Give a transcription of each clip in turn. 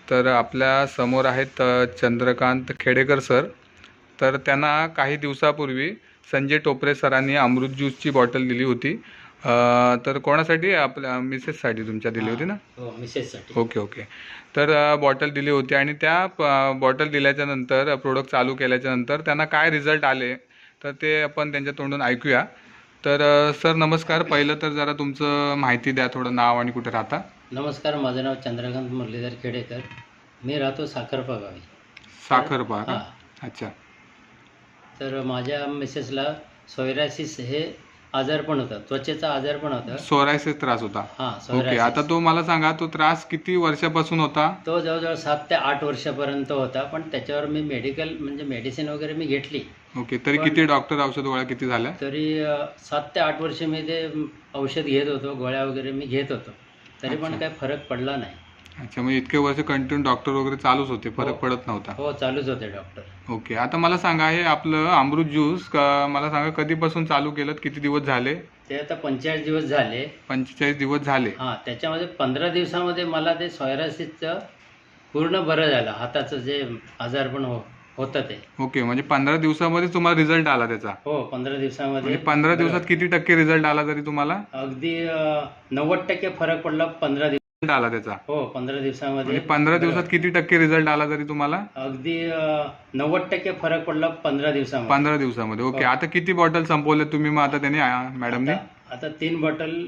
तर आपल्या समोर आहेत चंद्रकांत खेडेकर सर. तर त्यांना काही दिवसापूर्वी संजय टोपरे सरांनी अमृत ज्यूसची बॉटल दिली होती. तर कोणासाठी? आपल्या मिसेससाठी तुमच्या दिली होती ना? हो, मिसेससाठी. Okay okay. तर बॉटल दिली होती आणि त्या बॉटल दिल्याच्या नंतर प्रोडक्ट चालू केल्याच्या नंतर त्यांना काय रिझल्ट आले तर ते आपण त्यांच्या तोंडून ऐकूया. तर सर नमस्कार. पहिलं तर जरा तुमचं माहिती द्या, थोडं नाव आणि कुठे राहता. नमस्कार, माझं नाव चंद्रकांत मुरलीधर खेडेकर. मी राहतो साखरपा गावी. साखरपा का? हां. अच्छा. तर माझ्या मिसेसला सोयरासिस हे आजारपण होतं, त्वचेचा आजारपण होतं. सोरायसिस त्रास होता. हां, ओके. सोयरासिस. आता तो मला सांगा, तो त्रास किती वर्षापासून होता? तो जवळजवळ 7 ते 8 वर्षापर्यंत होता, पण त्याच्यावर मी मेडिसिन वगैरे मी घेतली. ओके. तरी पण- किती डॉक्टर औषध गोळ्या किती झाल्या? तरी 7 ते 8 वर्ष मी ते औषध घेत होतो, गोळ्या वगैरे मी घेत होतो. तरी पण अच्छा. काही फरक पडला नाही. अच्छा, म्हणजे इतके वर्ष कंटिन्यू डॉक्टर वगैरे चालूच होते, फरक हो. पडत नव्हता. हो, चालूच होते डॉक्टर. ओके. आता मला सांगा, हे आपलं अमृत ज्यूस मला सांगा कधीपासून चालू केलं, किती दिवस झाले? ते आता 45 दिवस झाले. 45 दिवस झाले. हां, त्याच्यामध्ये 15 दिवसामध्ये मला ते सोयरासिसचं पूर्ण बरं झालं. हाताचं जे आजारपण होतं ते. ओके. म्हणजे 15 दिवसामध्ये तुम्हाला रिझल्ट आला त्याचा? हो, 15 दिवसामध्ये. म्हणजे 15 दिवसात किती टक्के रिझल्ट आला तरी तुम्हाला? अगदी 90% फरक पडला 15 दिवस. आला त्याचा? हो, 15 दिवसामध्ये. म्हणजे 15 दिवसात किती टक्के रिझल्ट आला तरी तुम्हाला? अगदी 90% फरक पडला 15 दिवसामध्ये. 15 दिवसामध्ये. ओके. हो. आता किती बॉटल संपवले तुम्ही मग आता त्यांनी मॅडमने? आता 3 बॉटल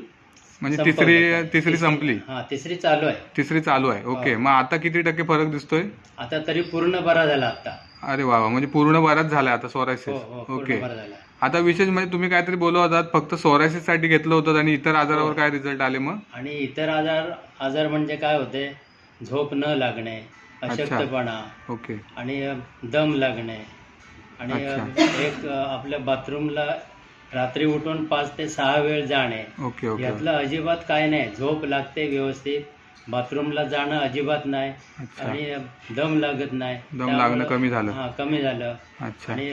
म्हणजे संपवल्या. तिसरी संपली? हां, तिसरी चालू आहे. तिसरी चालू आहे. ओके. मग आता किती टक्के फरक दिसतोय? आता तरी पूर्ण बरा झाला आता. अरे वा वा. म्हणजे पूर्ण बराच झाला आता हो, सोरायसिस. हो, पूर्ण ओके. बरा झाला. आता विशेष म्हणजे तुम्ही काहीतरी बोलत होतात, फक्त सोरायसिस साठी घेतलं होतं आणि इतर आजारावर काय रिझल्ट आले मग? आणि इतर आजार म्हणजे काय होते, झोप न लागणे, अशक्तपणा ओके. आणि दम लागणे आणि अच्छा. आपल्या बाथरूमला रात्री उठून 5 ते 6 वेळ जाणे. Okay okay. यातलं अजिबात काय नाही. झोप लागते व्यवस्थित, बाथरूमला जाणं अजिबात नाही अच्छा. आणि दम लागत नाही. दम लागणं कमी झालं. हां, कमी झालं. अच्छा. आणि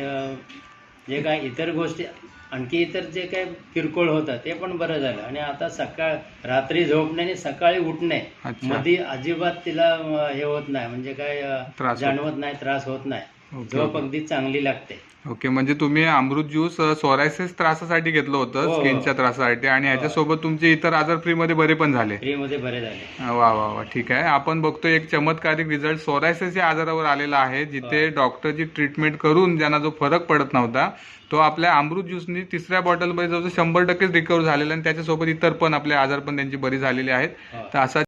जे काय इतर गोष्टी, आणखी इतर जे काय किरकोळ होतं ते पण बरं झालं. आणि आता रात्री झोपणे आणि सकाळी उठणे अच्छा. मध्ये अजिबात तिला हे होत नाही, म्हणजे काय त्रास होत- जाणवत नाही, त्रास होत नाही. ओके, झोप ओके. अगदी चांगली लागते. ओके. म्हणजे तुम्ही अमृत ज्यूस सोरायसिस त्रासासाठी घेतलं होतं, हो. स्किनच्या त्रासासाठी, आणि ह्याच्यासोबत तुमचे इतर आजार फ्री मध्ये बरे पण झाले. फ्रीमध्ये बरे झाले. वा वा वा. ठीक आहे. आपण बघतोय एक चमत्कारिक रिझल्ट सोरायसिस या आजारावर आलेला आहे, जिथे डॉक्टरची ट्रीटमेंट करून ज्यांना जो फरक पडत नव्हता तो आपल्या अमृत ज्यूसनी तिसऱ्या बॉटलमध्ये जवळजवळ 100% रिकवर झालेला, आणि त्याच्यासोबत इतर पण आपले आजार पण त्यांची बरी झालेली आहेत. हो. तर असा